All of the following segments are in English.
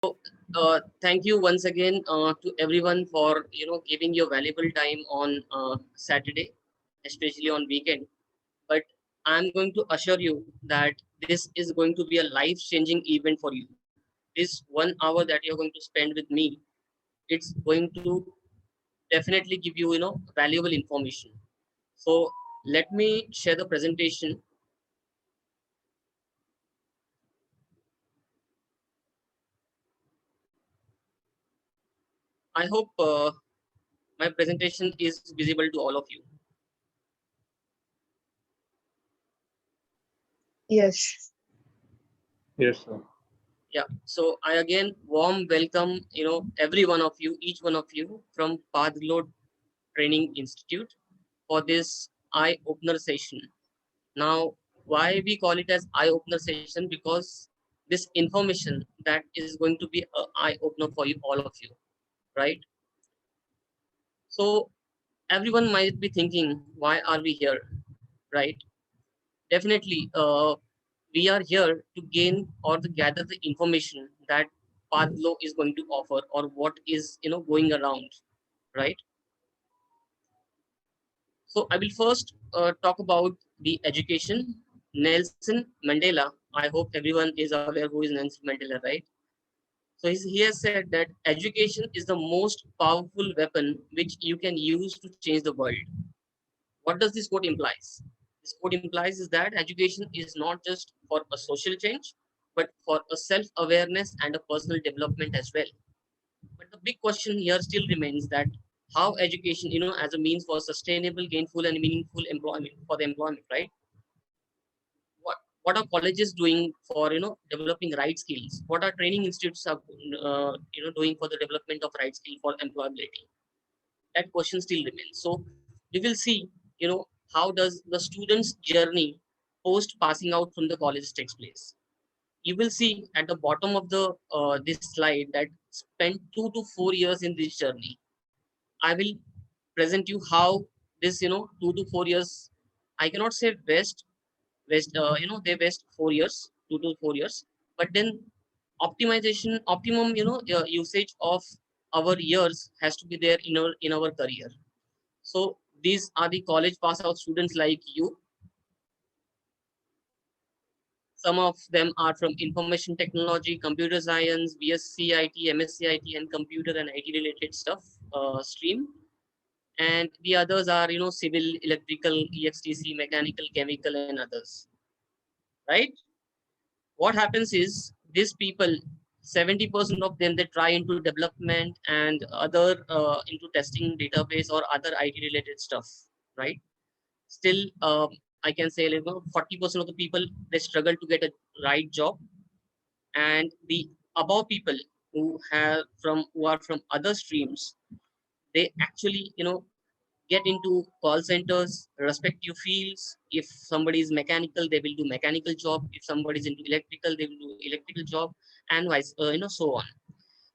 Thank you once again to everyone for giving your valuable time on Saturday, especially on weekend. But I'm going to assure you that this is going to be a life-changing event for you. This 1 hour that you're going to spend with me, it's going to definitely give you valuable information. So let me share the presentation. I hope my presentation is visible to all of you. Yes. Yes, sir. Yeah, so I again warm welcome, every one of you, each one of you from Pathload Training Institute for this eye opener session. Now, why we call it as eye opener session? Because this information that is going to be an eye opener for you, all of you, right? So everyone might be thinking, why are we here, right? Definitely, we are here to gain or to gather the information that Padlo is going to offer or what is going around, right? So I will first talk about the education. Nelson Mandela. I hope everyone is aware who is Nelson Mandela, right? So he has said that education is the most powerful weapon which you can use to change the world. What does this quote implies? This quote implies is that education is not just for a social change, but for a self-awareness and a personal development as well. But the big question here still remains that how education, as a means for sustainable, gainful, and meaningful employment for the employment, right? What what are colleges doing for developing right skills? What are training institutes are doing for the development of right skill for employability? That question still remains. So we will see, how does the student's journey post passing out from the college takes place. You will see at the bottom of the this slide that spent 2 to 4 years in this journey. I will present you how this 2 to 4 years. I cannot say waste they waste 4 years, 2 to 4 years, but then optimization optimum usage of our years has to be there in our career. So these are the college pass out students like you. Some of them are from information technology, computer science, BSc IT, MSc IT, and computer and IT related stuff stream. And the others are, civil, electrical, EXTC, mechanical, chemical, and others. Right? What happens is these people, 70% of them, they try into development and other into testing database or other IT related stuff. Right? Still, I can say 40% of the people, they struggle to get a right job, and the above people who are from other streams, they actually get into call centers, respective fields. If somebody is mechanical, they will do mechanical job. If somebody is into electrical, they will do electrical job, and vice so on.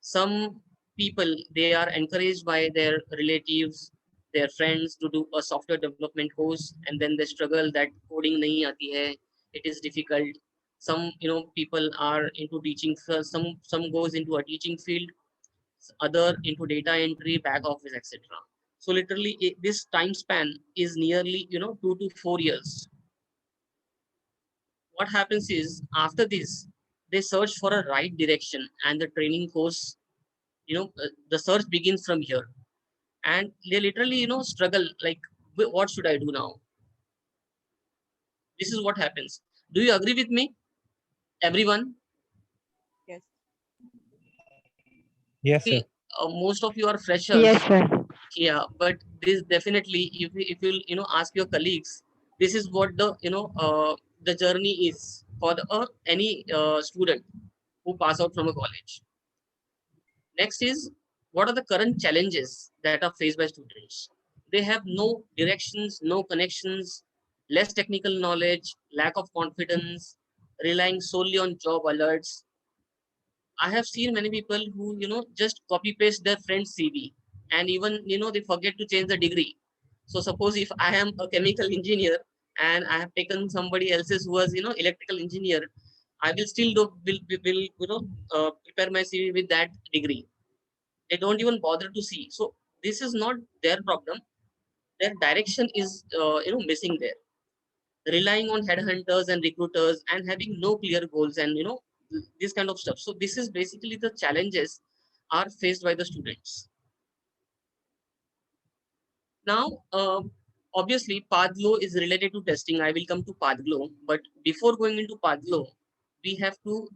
Some people, they are encouraged by their relatives, their friends to do a software development course, and then they struggle that coding nahi aati hai, it is difficult. Some people are into teaching, some goes into a teaching field, other into data entry, back office, etc. So literally this time span is nearly 2 to 4 years. What happens is after this they search for a right direction, and the training course, the search begins from here, and they literally struggle like, What should I do now?" This is what happens. Do you agree with me, everyone? Yes. Yes, Okay. sir. Most of you are freshers. Yes, sir. Yeah, but this definitely, if you ask your colleagues, this is what the journey is for any student who pass out from a college. Next is, what are the current challenges that are faced by students? They have no directions, no connections, less technical knowledge, lack of confidence, relying solely on job alerts. I have seen many people who, just copy paste their friend's CV, and even, they forget to change the degree. So suppose if I am a chemical engineer and I have taken somebody else's who was, electrical engineer, I will still prepare my CV with that degree. They don't even bother to see. So this is not their problem. Their direction is missing there. Relying on headhunters and recruiters and having no clear goals and this kind of stuff. So this is basically the challenges are faced by the students. Now, obviously, Pathglow is related to testing. I will come to Pathglow, but before going into Pathglow, we have to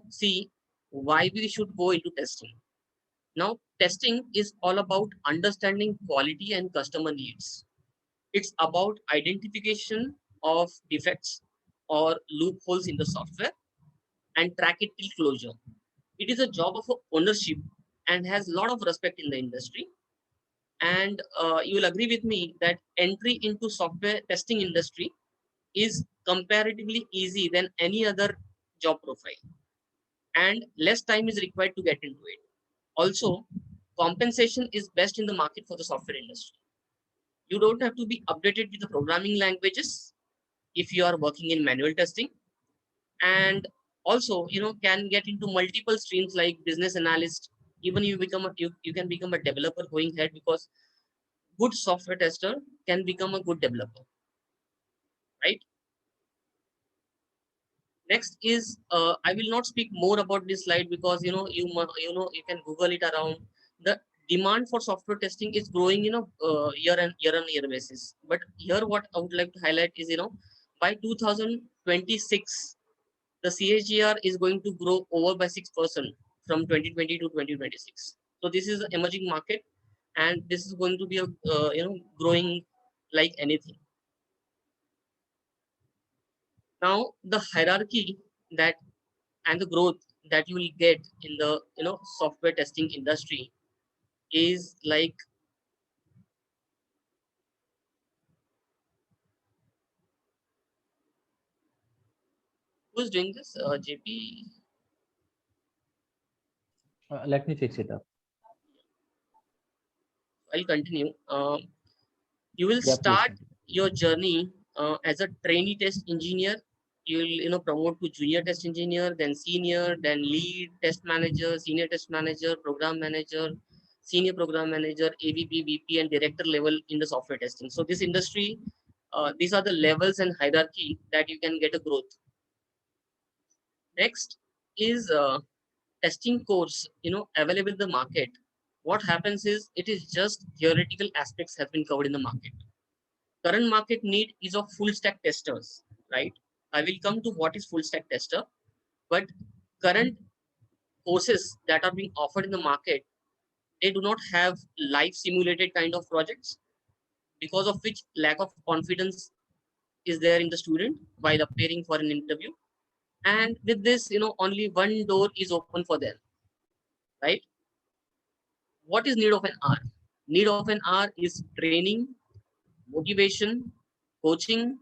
see why we should go into testing. Now, testing is all about understanding quality and customer needs. It's about identification of defects or loopholes in the software and track it till closure. It is a job of ownership and has a lot of respect in the industry. And you will agree with me that entry into software testing industry is comparatively easy than any other job profile, and less time is required to get into it. Also, compensation is best in the market for the software industry. You don't have to be updated with the programming languages if you are working in manual testing, and also can get into multiple streams like business analyst. Even you can become a developer going ahead, because good software tester can become a good developer, right? Next is I will not speak more about this slide, because you can Google it around. The demand for software testing is growing year on year basis. But here what I would like to highlight is by 2026 the CAGR is going to grow over by 6% from 2020 to 2026. So this is an emerging market, and this is going to be a growing like anything. Now the hierarchy that and the growth that you will get in the software testing industry is like, who's doing this? JP. Let me fix it up. I'll continue. You will Yeah, start please. your journey as a trainee test engineer. You'll promote to junior test engineer, then senior, then lead test manager, senior test manager, program manager, senior program manager, AVP, VP, and director level in the software testing. So this industry, these are the levels and hierarchy that you can get a growth. Next is testing course available in the market. What happens is, it is just theoretical aspects have been covered in the market. Current market need is of full stack testers, right? I will come to what is full stack tester, but current courses that are being offered in the market, they do not have live simulated kind of projects, because of which lack of confidence is there in the student while appearing for an interview. And with this, only one door is open for them, right? What is need of an R? Need of an R is training, motivation, coaching,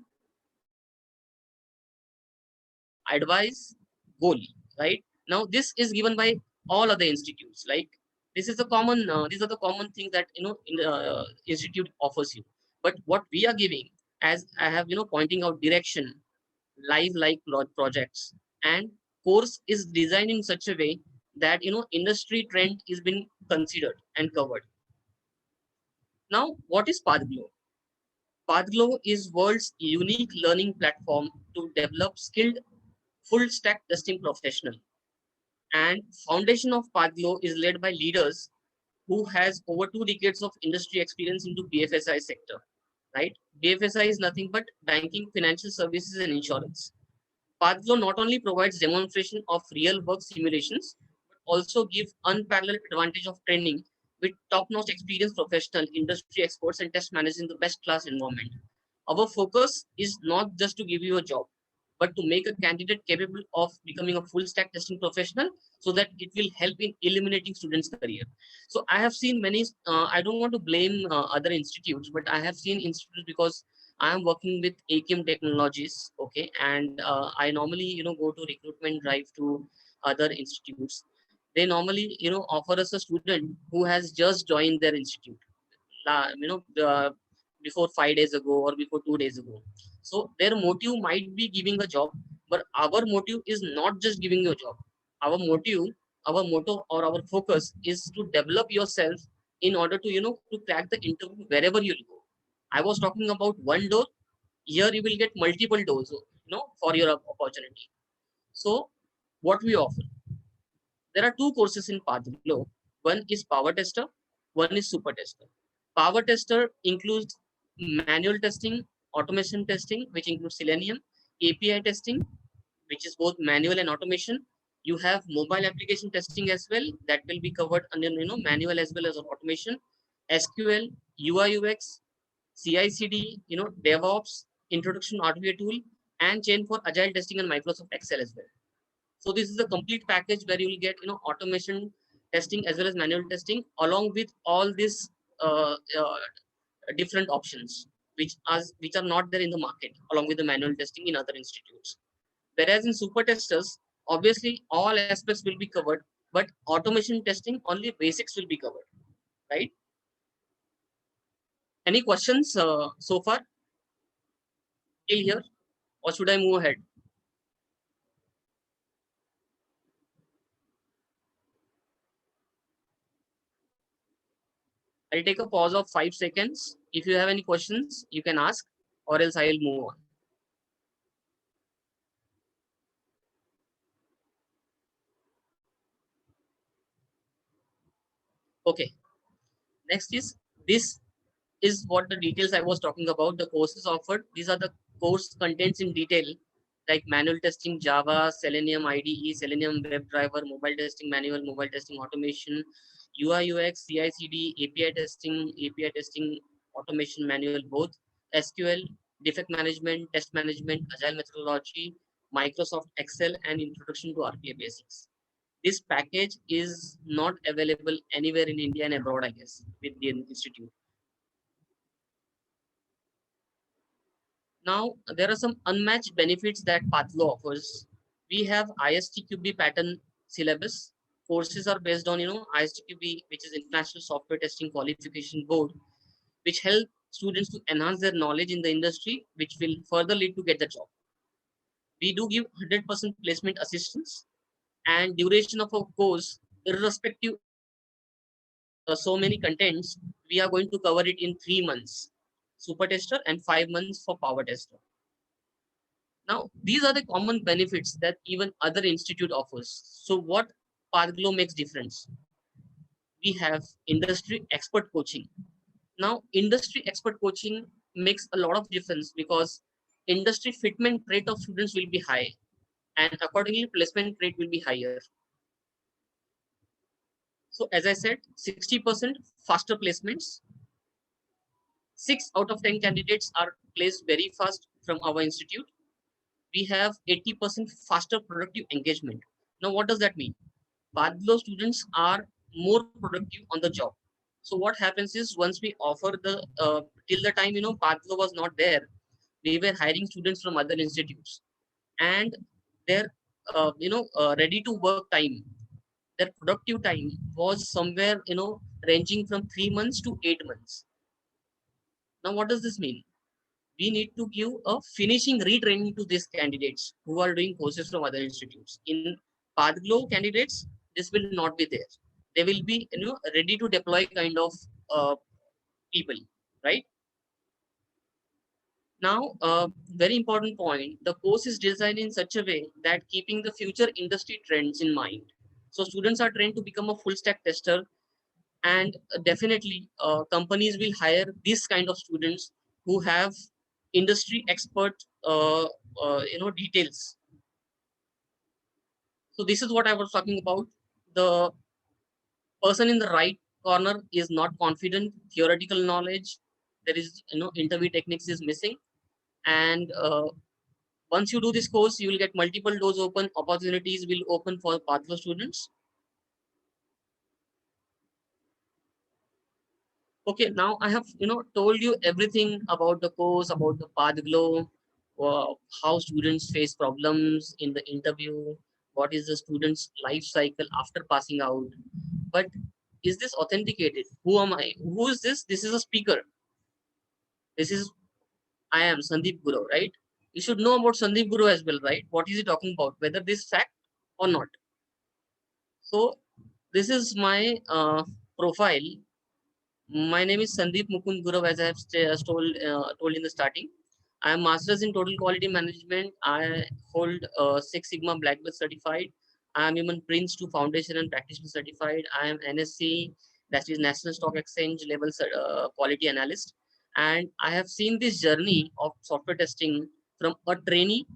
advice, goal, right? Now this is given by all other institutes. Like, this is the common these are the common things that in the institute offers you. But what we are giving, as I have pointing out, direction, live like projects, and course is designed in such a way that industry trend is being considered and covered. Now, what is Pathglow? Pathglow is world's unique learning platform to develop skilled full stack testing professional. And foundation of Pathglow is led by leaders who has over 2 decades of industry experience into BFSI sector, right? BFSI is nothing but banking, financial services, and insurance. Pathglow not only provides demonstration of real work simulations, but also gives unparalleled advantage of training with top-notch experienced professional, industry experts, and test managers in the best class environment. Our focus is not just to give you a job, but to make a candidate capable of becoming a full stack testing professional, so that it will help in eliminating students' career. So I have seen many, I don't want to blame other institutes, but I have seen institutes, because I am working with AKM Technologies, okay, and I normally, go to recruitment drive to other institutes. They normally, offer us a student who has just joined their institute, before 5 days ago or before 2 days ago. So their motive might be giving a job, But our motive is not just giving you a job. Our motive, our motto, or our focus is to develop yourself in order to, to crack the interview wherever you go. I was talking about one door. Here you will get multiple doors, for your opportunity. So what we offer, there are two courses in Pathglow. One is Power Tester, one is Super Tester. Power Tester includes manual testing, automation testing, which includes Selenium, API testing, which is both manual and automation. You have mobile application testing as well, that will be covered under manual as well as automation, SQL, UI UX, CI/CD, DevOps, introduction to RPA tool, and chain for agile testing and Microsoft Excel as well. So this is a complete package where you will get automation testing as well as manual testing along with all these different options which are not there in the market along with the manual testing in other institutes. Whereas in super testers, obviously all aspects will be covered, but automation testing only basics will be covered, right? Any questions so far till here, or should I move ahead? I'll take a pause of 5 seconds. If you have any questions, you can ask, or else I'll move on. Okay. Next is, this is what the details I was talking about. The courses offered. These are the course contents in detail, like manual testing, Java, Selenium IDE, Selenium WebDriver, mobile testing manual, mobile testing automation, UI UX, CI/CD, API testing, automation manual, both SQL, defect management, test management, agile methodology, Microsoft Excel, and introduction to RPA basics. This package is not available anywhere in India and abroad, I guess, with the institute. Now, there are some unmatched benefits that Pathglow offers. We have ISTQB pattern syllabus. Courses are based on, ISTQB, which is International Software Testing Qualification Board, which help students to enhance their knowledge in the industry, which will further lead to get the job. We do give 100% placement assistance, and duration of a course, irrespective so many contents, we are going to cover it in 3 months, super tester, and 5 months for power tester. Now, these are the common benefits that even other institute offers. So what Pathglow makes difference? We have industry expert coaching. Now, industry expert coaching makes a lot of difference because industry fitment rate of students will be high, and accordingly placement rate will be higher. So as I said, 60% faster placements. 6 out of 10 candidates are placed very fast from our institute. We have 80% faster productive engagement. Now, what does that mean? Pathglow students are more productive on the job. So what happens is, once we offer the, till the time, Pathglow was not there, we were hiring students from other institutes, and their, ready to work time, their productive time was somewhere, ranging from 3 months to 8 months. Now, what does this mean? We need to give a finishing retraining to these candidates who are doing courses from other institutes. In Pathglow candidates, this will not be there. They will be, ready to deploy kind of people, right? Now, very important point, the course is designed in such a way that keeping the future industry trends in mind. So students are trained to become a full stack tester, and definitely companies will hire this kind of students who have industry expert details. So this is what I was talking about. The person in the right corner is not confident, theoretical knowledge, there is, interview techniques is missing, and once you do this course, you will get multiple doors open, opportunities will open for Pathglow students. Okay, now I have told you everything about the course, about the Pathglow, how students face problems in the interview, what is the student's life cycle after passing out. But is this authenticated? Who am I? Who is this? This is a speaker. This is, I am Sandeep Guru, right? You should know about Sandeep Guru as well, right? What is he talking about? Whether this fact or not. So this is my profile. My name is Sandeep Mukund Gurav, as I have told in the starting. I am Masters in Total Quality Management. I hold Six Sigma Black Belt certified. I am even Prince 2 Foundation and Practitioner certified. I am NSC, that is National Stock Exchange level quality analyst. And I have seen this journey of software testing from a trainee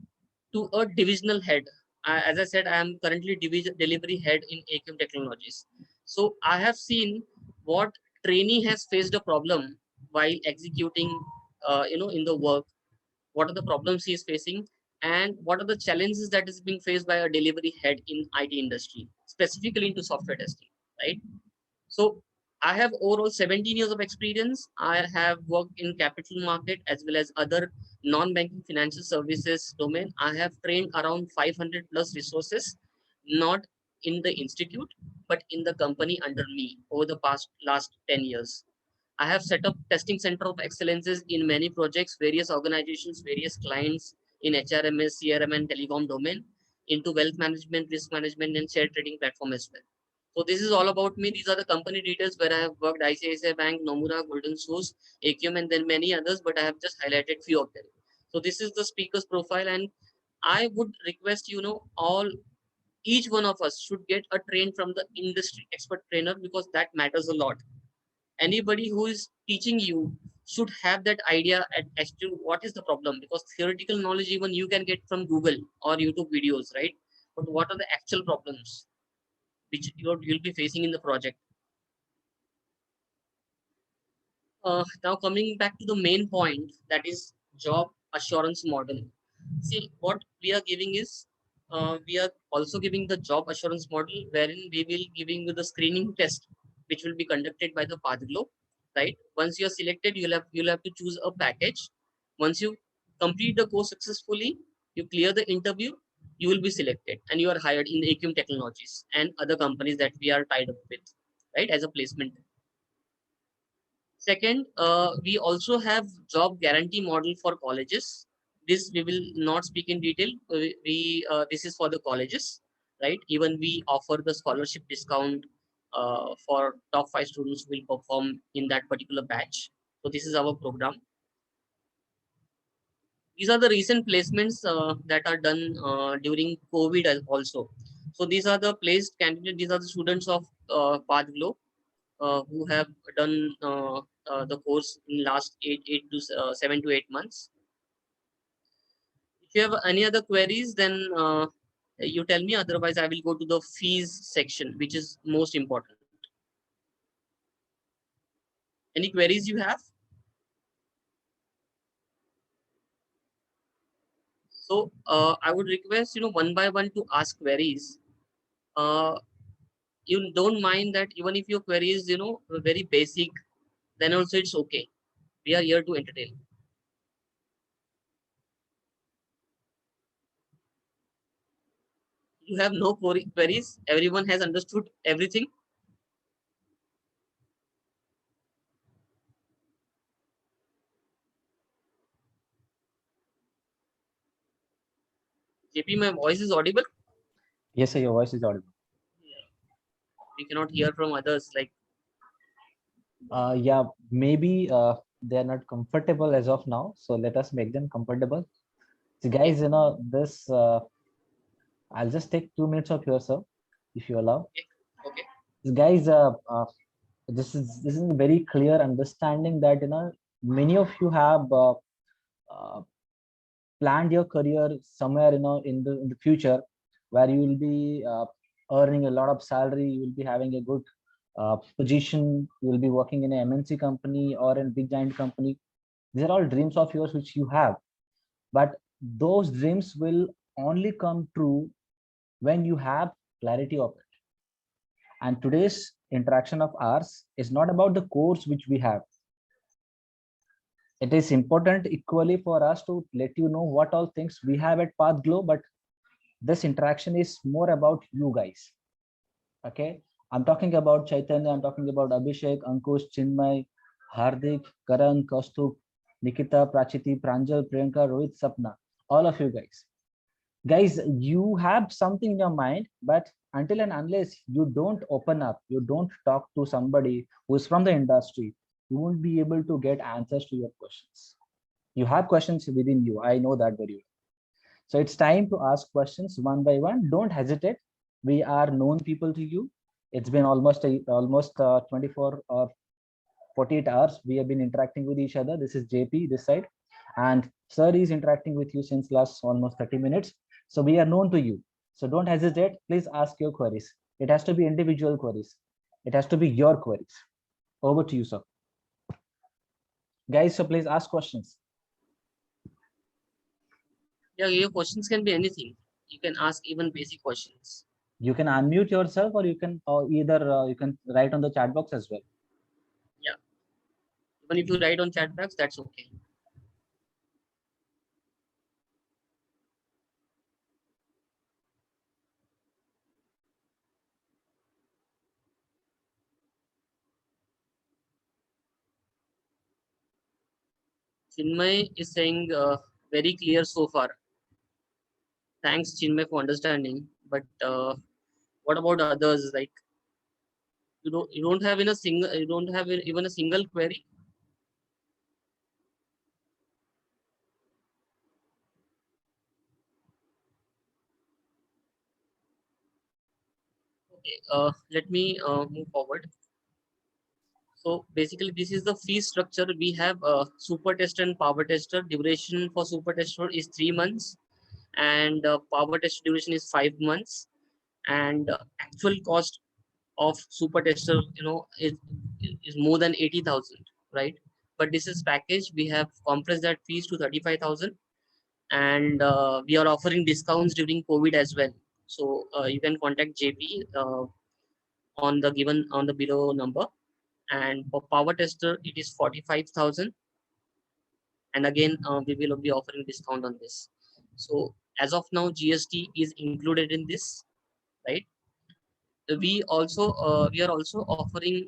to a divisional head. As I said, I am currently division delivery head in AQM Technologies. So I have seen what trainee has faced a problem while executing, in the work. What are the problems he is facing, and what are the challenges that is being faced by a delivery head in IT industry, specifically into software testing, right? So I have overall 17 years of experience. I have worked in capital market as well as other non-banking financial services domain. I have trained around 500 plus resources, not in the institute, but in the company under me over the last 10 years. I have set up testing center of excellences in many projects, various organizations, various clients in HRMS, CRM, and telecom domain, into wealth management, risk management, and share trading platform as well. So this is all about me. These are the company details where I have worked: ICICI Bank, Nomura, Golden Source, AQM, and then many others, but I have just highlighted few of them. So this is the speaker's profile, and I would request, each one of us should get a train from the industry expert trainer, because that matters a lot. Anybody who is teaching you should have that idea as to what is the problem, because theoretical knowledge even you can get from Google or YouTube videos, right? But what are the actual problems which you'll be facing in the project? Now coming back to the main point, that is job assurance model. See, what we are giving is, we are also giving the job assurance model, wherein we will giving you the screening test, which will be conducted by the PathGlow, right? Once you are selected, you'll have to choose a package. Once you complete the course successfully, you clear the interview, you will be selected, and you are hired in the AQM Technologies and other companies that we are tied up with, right, as a placement. Second, we also have job guarantee model for colleges. This we will not speak in detail. This is for the colleges, right? Even we offer the scholarship discount for top 5 students who will perform in that particular batch. So this is our program. These are the recent placements that are done during COVID also. So these are the placed candidates. These are the students of PathGlow who have done the course in last 7 to 8 months. If you have any other queries, then you tell me. Otherwise, I will go to the fees section, which is most important. Any queries you have? So I would request, one by one to ask queries. You don't mind that even if your query is, very basic, then also it's okay. We are here to entertain. You have no queries. Everyone has understood everything. JP, my voice is audible? Yes, sir, your voice is audible. We cannot hear from others. Like, Yeah, maybe they're not comfortable as of now. So let us make them comfortable. So guys, this, I'll just take 2 minutes of yours, sir, if you allow. okay. So guys, this is a very clear understanding that, many of you have planned your career somewhere, in the future, where you will be earning a lot of salary, you will be having a good position, you will be working in a MNC company or in a big giant company. These are all dreams of yours which you have, but those dreams will only come true when you have clarity of it. And today's interaction of ours is not about the course which we have. It is important equally for us to let you know what all things we have at PathGlow, but this interaction is more about you guys. Okay, I'm talking about Chaitanya, I'm talking about Abhishek, Ankush, Chinmay, Hardik, Karan, Kaustubh, Nikita, Prachiti, Pranjal, Priyanka, Rohit, Sapna. all of you guys, you have something in your mind, but until and unless you don't open up, you don't talk to somebody who's from the industry, you won't be able to get answers to your questions. You have questions within you, I know that very well. So it's time to ask questions one by one. Don't hesitate. We are known people to you. It's been almost 24 or 48 hours we have been interacting with each other. This is JP this side, and sir is interacting with you since last almost 30 minutes. So we are known to you. So don't hesitate. Please ask your queries. It has to be individual queries. It has to be your queries. Over to you, sir. Guys, so please ask questions. Yeah, your questions can be anything. You can ask even basic questions. You can unmute yourself, or you can either you can write on the chat box as well. Yeah. Even if you write on chat box, that's okay. Chinmay is saying very clear so far. Thanks, Chinmay, for understanding. But what about others? Like you don't have even a single query. Okay. Let me move forward. So basically, this is the fee structure. We have super tester and power tester. Duration for super tester is 3 months, and power tester duration is 5 months. And actual cost of super tester, is more than 80,000, right? But this is package. We have compressed that fees to 35,000, and we are offering discounts during COVID as well. So you can contact JP on the below number. And for power tester, it is 45,000. And again, we will be offering discount on this. So as of now, GST is included in this, right? We are also offering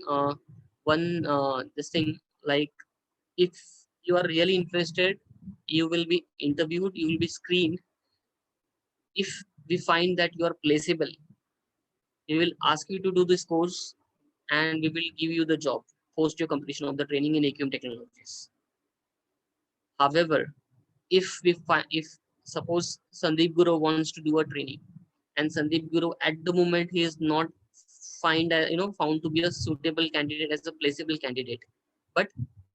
one this thing, like if you are really interested, you will be interviewed, you will be screened. If we find that you are placeable, we will ask you to do this course, and we will give you the job post your completion of the training in AQM Technologies. However, if suppose Sandeep Guru wants to do a training, and Sandeep Guru at the moment he is not found to be a suitable candidate as a placeable candidate, but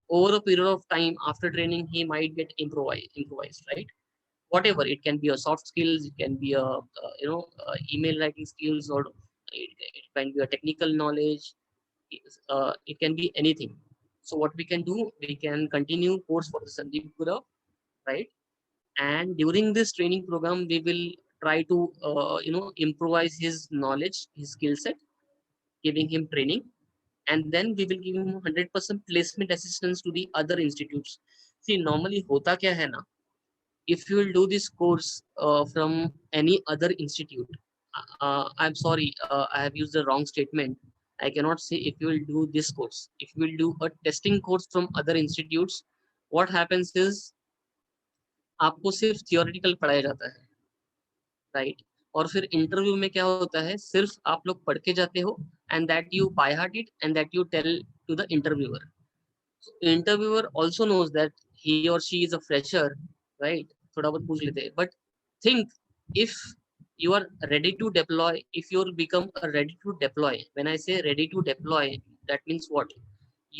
over a period of time after training he might get improvised, right? Whatever, it can be a soft skills, it can be a email writing skills, or it can be a technical knowledge, it can be anything. So what we can do, we can continue course for the Sandeep Guru, right? And during this training program we will try to improvise his knowledge, his skill set, giving him training, and then we will give him 100% placement assistance to the other institutes. See, normally hota kya hai na, if you will do this course from any other institute, I'm sorry, I have used the wrong statement. I cannot say if you will do this course. If you will do a testing course from other institutes, what happens is आपको सिर्फ theoretical पढ़ाया जाता है, right? और फिर interview में क्या होता है, सिर्फ आप लोग पढ़ के जाते हो, and that you by heart it, and that you tell to the interviewer. Interviewer also knows that he or she is a fresher, right? थोड़ा बहुत पूछ लेते हैं, but think if you are ready to deploy, if you become ready to deploy, when I say ready to deploy, that means what?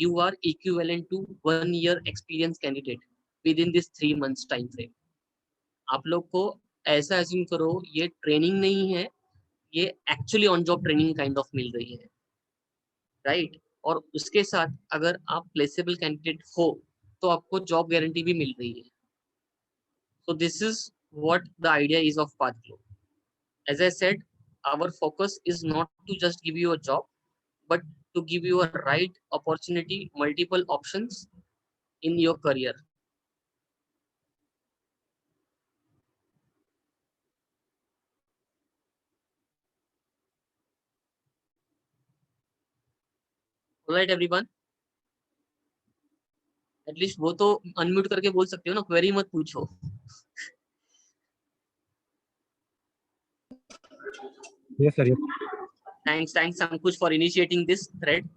You are equivalent to 1 year experience candidate within this 3 months time frame. आप लोग को ऐसा assume करो ये training नहीं है, ये actually on job training kind of मिल रही है, राइट? और उसके साथ अगर आप प्लेसेबल कैंडिडेट हो तो आपको जॉब गारंटी भी मिल रही है. So this is what the idea is of PathGlow. As I said, our focus is not to just give you a job, but to give you a right opportunity, multiple options in your career. All right, everyone. At least वो तो unmute करके बोल सकते हो ना, query मत पूछो. Yes, sir. Yes. Thanks, Ankush, for initiating this thread.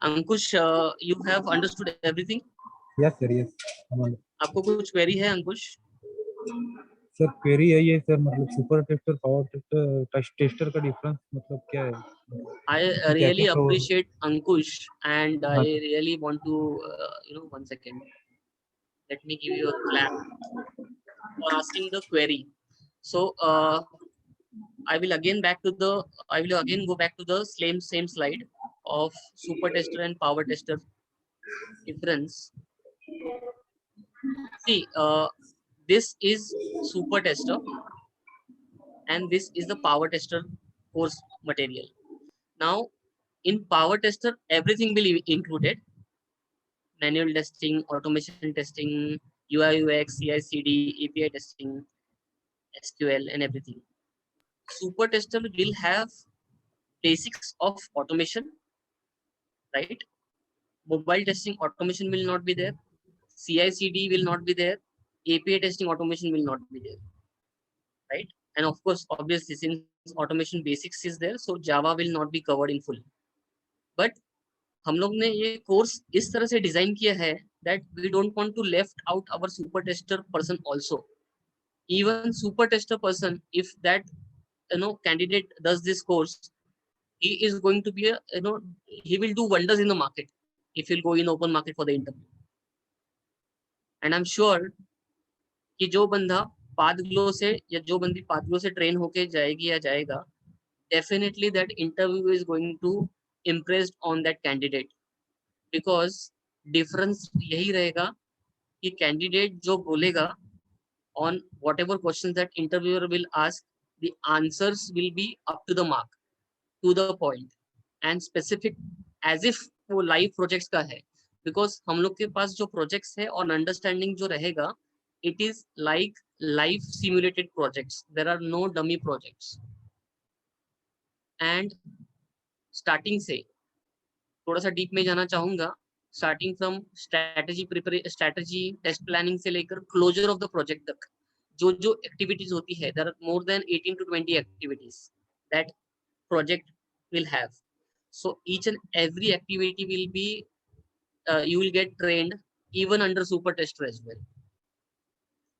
Ankush, you have understood everything? Yes, sir. Yes. आपको कुछ query है अंकुश? सर क्वेरी है ये सर, मतलब super tester power tester tester का डिफरेंस मतलब क्या है? I क्या really क्या appreciate Ankush, and I हाँ, really want to, 1 second. Let me give you a clap for asking the query. So I will again go back to the same slide of super tester and power tester difference. See, this is super tester and this is the power tester course material. Now, in power tester, everything will be included: manual testing, automation testing, UI UX, CI/CD, API testing, SQL, and everything. Super tester will have basics of automation, right? Mobile testing automation will not be there. CI/CD will not be there. API testing automation will not be there, right? And of course, obviously, since automation basics is there, so Java will not be covered in full. But हम लोग ने ये course इस तरह से design किया है that we don't want to left out our super tester person also. Even super tester person, if that candidate does this course, he is going to be he will do wonders in the market if he'll go in open market for the interview. And I'm sure कि जो बंदा पादग्लो से या जो बंदी पादग्लो से train होके जाएगी या जाएगा, definitely that interview is going to impressed on that candidate, because difference यही रहेगा कि candidate जो बोलेगा on whatever questions that interviewer will ask, the answers will be up to the mark, to the point, and specific, as if वो live projects का है. Because हम लोग के पास जो प्रोजेक्ट्स है और अंडरस्टैंडिंग जो रहेगा, it is like live simulated projects. There are no dummy projects. And starting से थोड़ा सा डीप में जाना चाहूंगा. Starting from strategy test planning से लेकर क्लोजर ऑफ द प्रोजेक्ट तक जो जो एक्टिविटीज होती है, there are more than 18 to 20 activities that project will have. So each and every activity will be you will get trained even under super tester as well.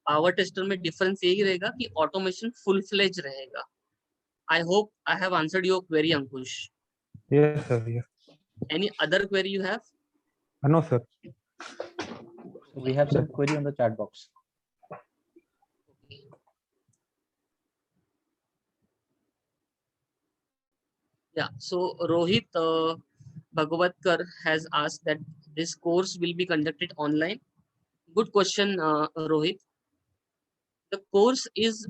Power tester में difference यही रहेगा कि automation full fledged रहेगा. I hope I have answered your query, Ankush. yes sir, yes. Any other query you have? No sir. We have some query on the chat box. Yeah, so Rohit Bhagavatkar has asked that this course will be conducted online. Good question, Rohit. The course is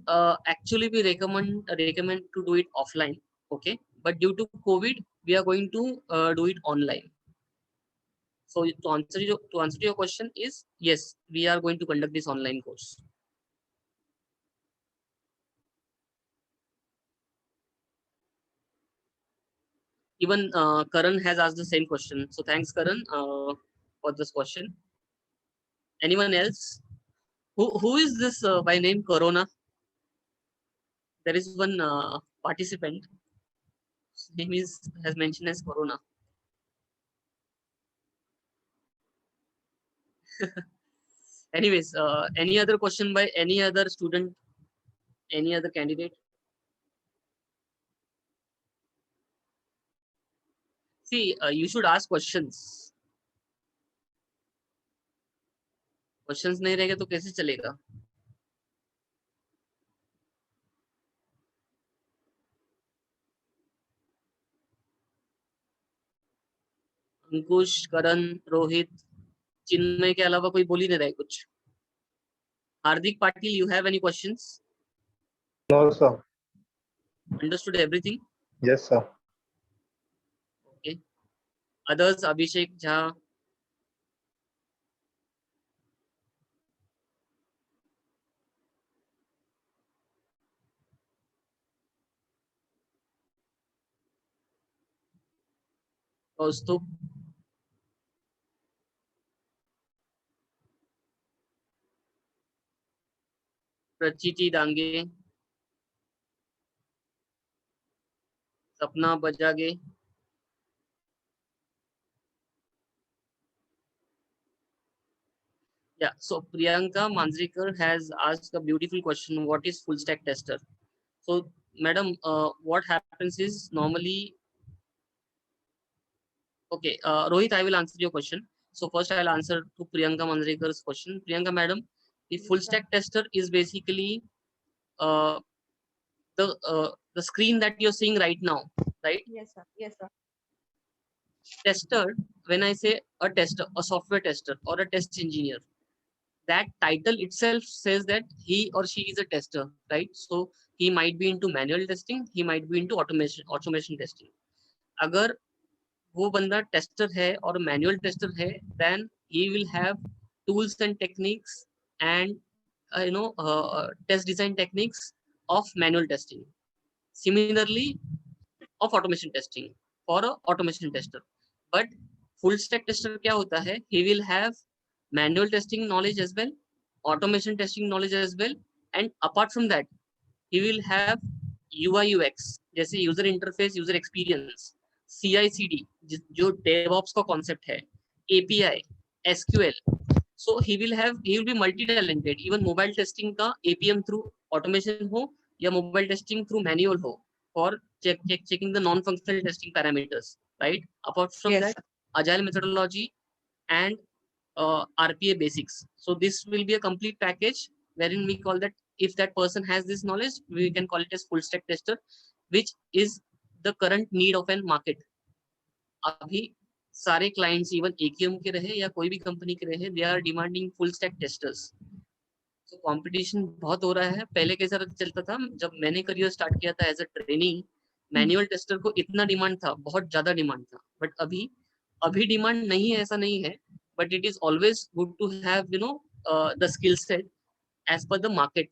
actually we recommend to do it offline, okay? But due to COVID, we are going to do it online. So to answer your question is yes, we are going to conduct this online course. Even Karan has asked the same question. So thanks, Karan, for this question. Anyone else? Who is this by name Corona? There is one participant. His name has mentioned as Corona. Anyways, any other question by any other student, any other candidate? See, you should ask questions. Questions नहीं रहेगा तो कैसे चलेगा? अंकुश, करण, रोहित, चिन्मय के अलावा कोई बोल ही नहीं रहा है कुछ. Hardik Patil, you have any questions? No sir. Understood everything? Yes sir. Okay. Others, Abhishek Jha. Kaustubh. Prachiti Dange. Sapna Bajage. Yeah, so Priyanka Manjrekar has asked a beautiful question. What is full stack tester? So, madam, what happens is normally, okay, Rohit, I will answer your question. So first I'll answer to Priyanka Manjrekar's question. Priyanka madam, the full stack tester is basically uh, the screen that you're seeing right now, right? Yes, sir. Yes, sir. Tester, when I say a tester, a software tester or a test engineer, that title itself says that he or she is a tester, right? So he might be into manual testing, he might be into automation testing. अगर वो बंदा tester है और manual tester है, then he will have tools and techniques and test design techniques of manual testing. Similarly, of automation testing for a automation tester. But full stack tester क्या होता है? He will have manual testing knowledge as well, automation testing knowledge as well, and apart from that, he will have UI UX जैसे user interface, user experience, CI/CD जो DevOps का concept है, API, SQL. So he will be multi talented. Even mobile testing का APM through automation हो या mobile testing through manual हो, for checking the non-functional testing parameters, right? Apart from Yes, that, sir. agile methodology and RPA basics. So this will be a complete package wherein we call that, if that person has this knowledge, we can call it as full stack tester, which is the current need of an market. अभी सारे clients even AQM के रहे या कोई भी company के रहे, they are demanding full stack testers. तो कंपटीशन बहुत हो रहा है. पहले कैसा चलता था, जब मैंने करियर स्टार्ट किया था as a trainee, manual tester को इतना डिमांड था, बहुत ज्यादा डिमांड था. बट अभी डिमांड नहीं है, ऐसा नहीं है. But it is always good to have the skill set as per the market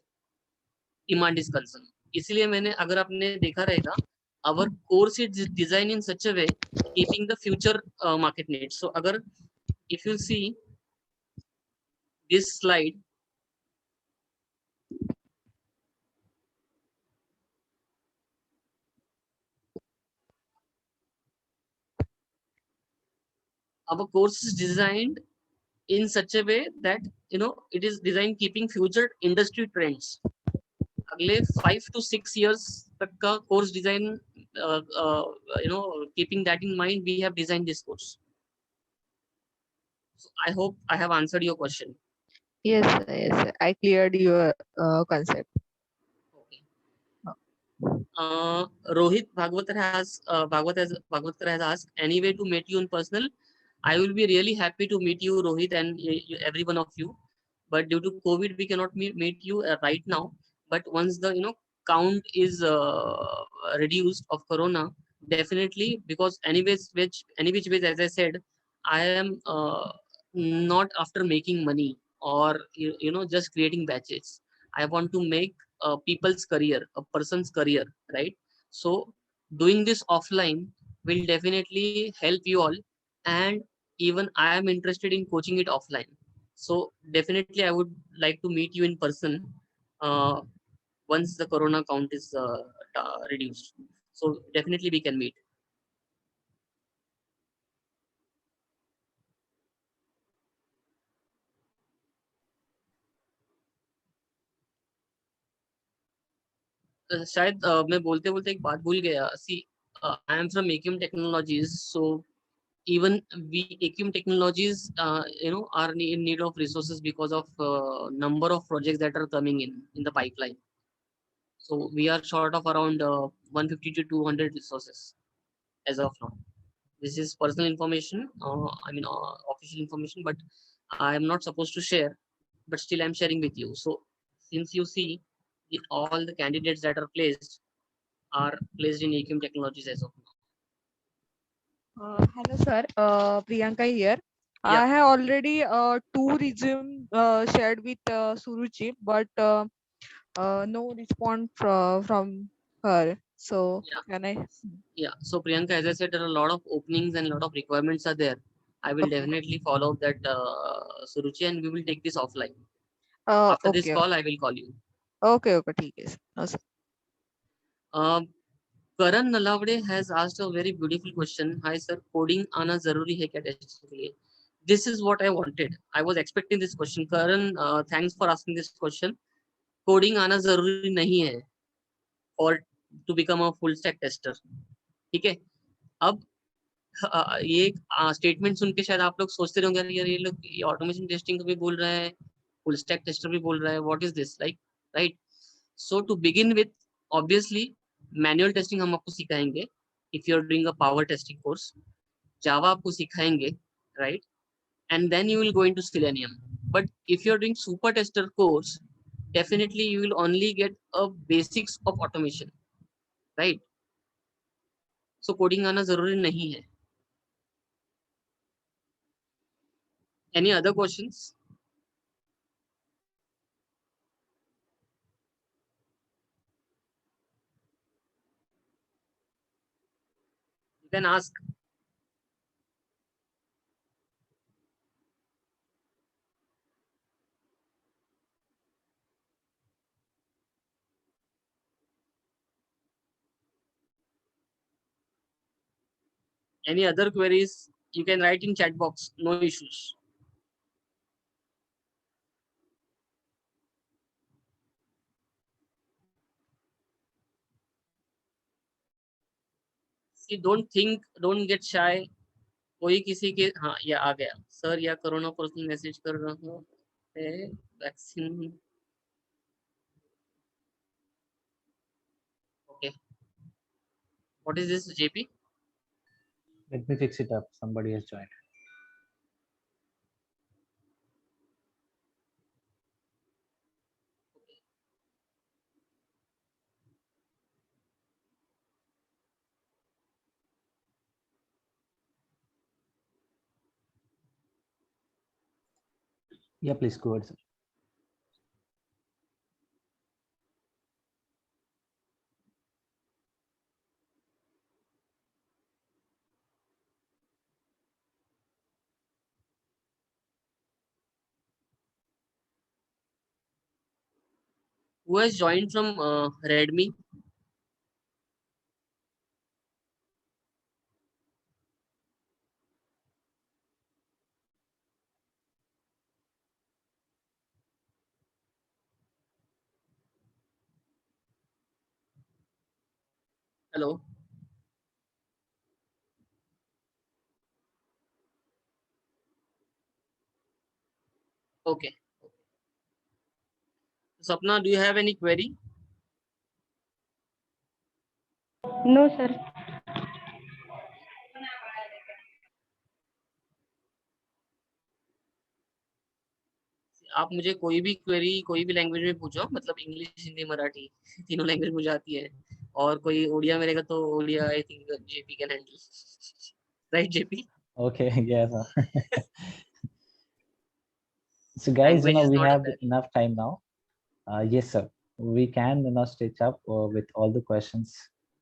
demand is concern. इसलिए मैंने, अगर आपने देखा रहेगा, our course is designed in such a way keeping the future market needs. So agar if you see this slide, our course is designed in such a way that it is designed keeping future industry trends. अगले 5 to 6 years तक का course design, keeping that in mind, we have designed this course. So I hope I have answered your question. Yes, sir. Yes, sir. I cleared your concept. Okay. Rohit Bhagwatar has asked, any way to meet you in personal? I will be really happy to meet you, Rohit, and every one of you. But due to COVID, we cannot meet you right now. But once the count is reduced of Corona, definitely, because any which ways, as I said, I am not after making money or just creating batches. I want to make people's career, a person's career, right? So doing this offline will definitely help you all, and even I am interested in coaching it offline. So definitely I would like to meet you in person uh, once the Corona count is reduced. So definitely we can meet. शायद मैं बोलते बोलते एक बात भूल गया. See, I am from AQM Technologies, so even we AQM Technologies are in need of resources because of number of projects that are coming in the pipeline. So we are short of around 150 to 200 resources as of now. This is personal information, official information, but I am not supposed to share, but still I'm sharing with you. So since you see, all the candidates that are placed in AQM Technologies as of now. Hello, sir. Priyanka here. Yeah. I have already two resume shared with Suruchi, but no response from her. So Yeah. can I? Yeah. So Priyanka, as I said, there are a lot of openings and a lot of requirements are there. I will Okay. definitely follow up that, Suruchi, and we will take this offline. After this Okay. call, I will call you. Okay. Okay. ठीक है. No, sir. Um, Karan Nalavade has asked a very beautiful question. Hi sir, coding आना जरूरी है क्या testing के लिए? This is what I wanted. I was expecting this question. Karan, thanks for asking this question. Coding आना जरूरी नहीं है or to become a full stack tester. ठीक है. अब ये स्टेटमेंट सुन के शायद आप लोग सोचते रहोगे यार ये लोग ऑटोमेशन टेस्टिंग भी बोल रहा है, फुल स्टैक टेस्टर भी बोल रहा है, what is this like, right? So to begin with, obviously manual testing हम आपको सिखाएंगे if you are doing a power testing course, Java आपको सिखाएंगे, right? And then you will go into Selenium. But if you are doing super tester course, definitely you will only get a basics of automation, right? So coding आना जरूरी नहीं है. Any other questions? You can ask. Any other queries, you can write in chat box, no issues. See, don't think, don't get shy. कोई किसी के, हाँ ये आ गया सर, या कोरोना पर्सनल मैसेज कर रहा हूँ, vaccine. Okay, what is this JP? Let me fix it up. Somebody has joined. Yeah, please go ahead, sir. Who has joined from Redmi? Hello. Okay. Sapna, do you have any query? No, sir. आप मुझे कोई भी query कोई भी language में पूछो, मतलब English, Hindi, Marathi, तीनों लैंग्वेज मुझे आती है. और कोई ओडिया में रहेगा तो Odia I think JP can handle, right JP? Okay, yes, sir. So guys, Language is we not a have barrier. enough time now. Yes, sir. We can stitch up with all the questions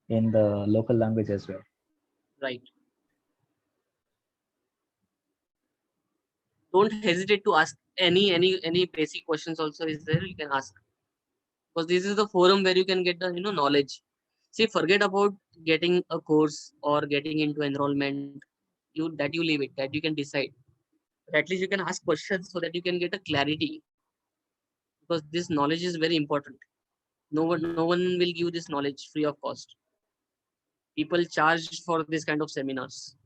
in the local language as well. Right. Don't hesitate to ask any basic questions also is there, you can ask, because this is the forum where you can get the knowledge. See, forget about getting a course or getting into enrollment, you leave it, that you can decide, but at least you can ask questions so that you can get a clarity, because this knowledge is very important. No one will give this knowledge free of cost. People charge for this kind of seminars,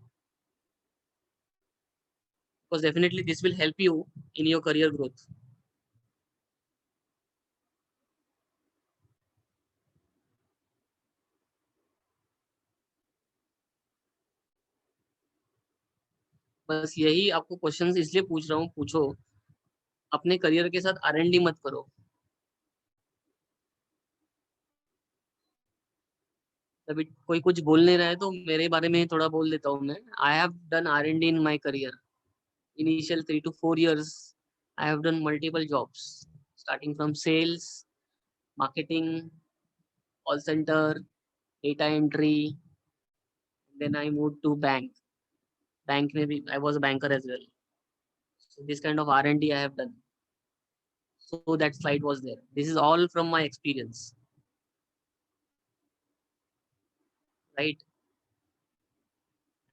because definitely this will help you in your career growth. बस यही आपको questions इसलिए पूछ रहा हूँ, पूछो, अपने career के साथ R&D मत करो. अभी कोई कुछ बोल नहीं रहा है तो मेरे बारे में थोड़ा बोल देता हूँ मैं. I have done R&D in my career. Initial 3 to 4 years, I have done multiple jobs, starting from sales, marketing, call center, data entry. Then I moved to bank. Bank maybe I was a banker as well. So this kind of R&D I have done. So that slide was there. This is all from my experience. right?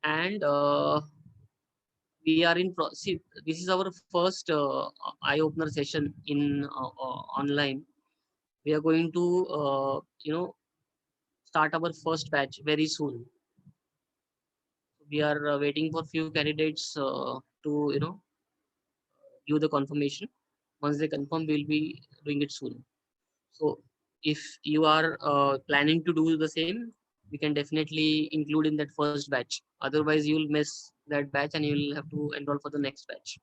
And we are in see, this is our first eye opener session in online. We are going to start our first batch very soon. We are waiting for few candidates to give the confirmation. Once they confirm, we'll be doing it soon. So if you are planning to do the same, we can definitely include in that first batch. Otherwise, you'll miss that batch and you'll have to enroll for the next batch.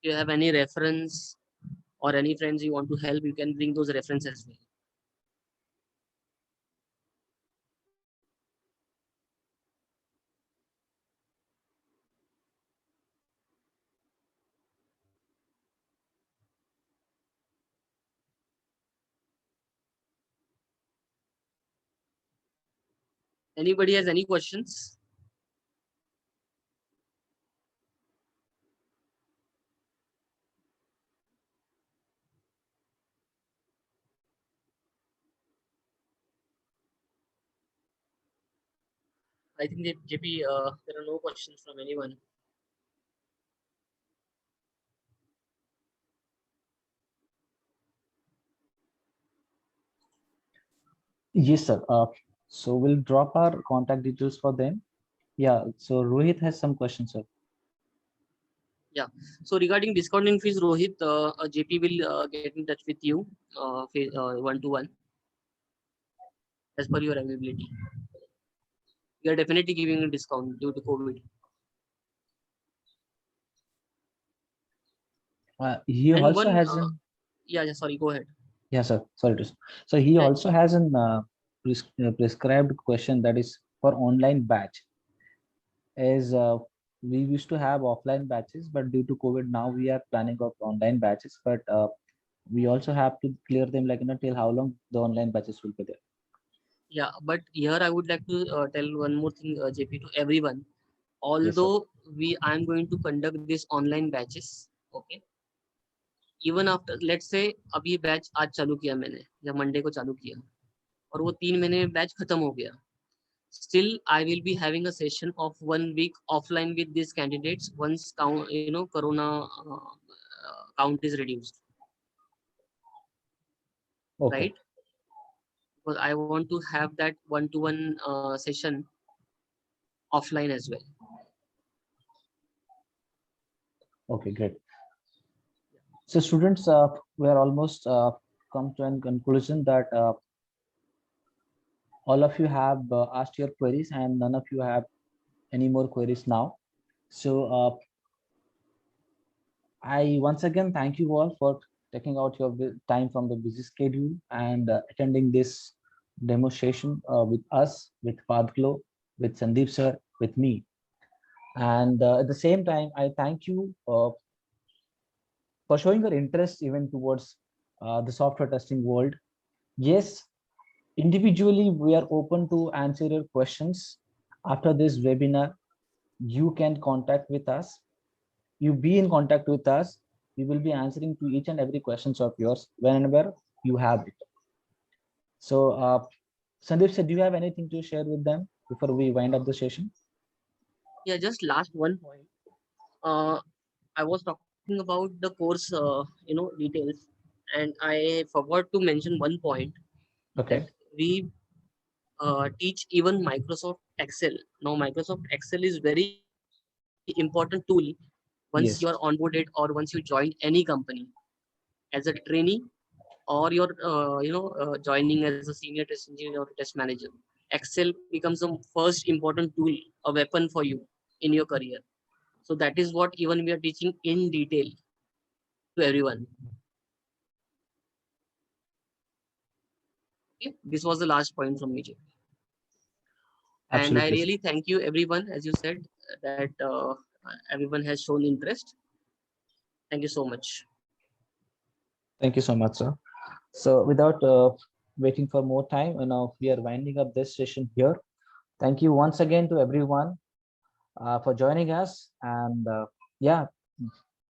If you have any reference or any friends you want to help, you can bring those references as well. Anybody has any questions? I think JP, there are no questions from anyone. Yes, sir. So we'll drop our contact details for them. Yeah. So Rohit has some questions, sir. So regarding discounting fees, Rohit, JP will get in touch with you one-to-one as per your availability. We are definitely giving a discount due to COVID. He And also one, has an sorry, go ahead. yeah, sir. Sorry to. So he Yeah. also has an prescribed question that is for online batch. As we used to have offline batches, but due to COVID, now we are planning of online batches. But we also have to clear them, like till how long the online batches will be there. Yeah, but here I would like to tell one more thing, JP, to everyone. Although I'm going to conduct this online batches, okay. Even after, let's say, अभी batch आज चालू किया मैंने या Monday को चालू किया और वो 3 महीने में बैच खत्म हो गया. Still, I will be having a session of 1 week offline with these candidates once corona count is reduced. Okay. Right? Because I want to have that one-to-one session offline as well. Okay, great. So students, we are almost come to a conclusion that all of you have asked your queries and none of you have any more queries now. So I once again thank you all for taking out your time from the busy schedule and attending this demonstration with us, with Padglo, with Sandeep sir, with me. And at the same time, I thank you for showing your interest even towards the software testing world. Yes, individually, we are open to answer your questions. After this webinar, you can contact with us. You be in contact with us. We will be answering to each and every questions of yours whenever you have it. So, Sandeep sir, do you have anything to share with them before we wind up the session? Yeah, just last one point. I was talking about the course, details, and I forgot to mention one point. Okay. That we teach even Microsoft Excel. Now, Microsoft Excel is very important tool once Yes. you are onboarded or once you join any company as a trainee or you're joining as a senior test engineer or test manager. Excel becomes the first important tool, a weapon for you in your career. So that is what even we are teaching in detail to everyone. Okay? This was the last point from me. And I really thank you everyone, as you said, that everyone has shown interest. Thank you so much. Thank you so much, sir. So without waiting for more time, now we are winding up this session here. Thank you once again to everyone for joining us. And yeah,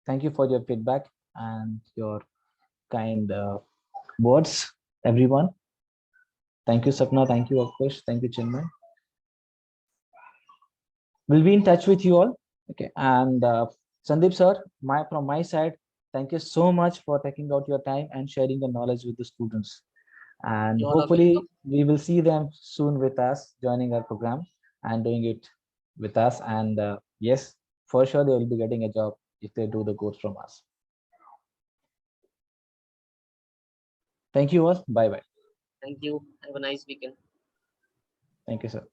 thank you for your feedback and your kind words, everyone. Thank you, Sapna. Thank you, Avkush. Thank you, Chinmay. We'll be in touch with you all. Okay. And Sandeep sir, from my side, thank you so much for taking out your time and sharing the knowledge with the students. And You all are hopefully welcome. we will see them soon with us, joining our program and doing it with us. And yes, for sure they will be getting a job if they do the course from us. Thank you all. Bye bye. Thank you. Have a nice weekend. Thank you, sir.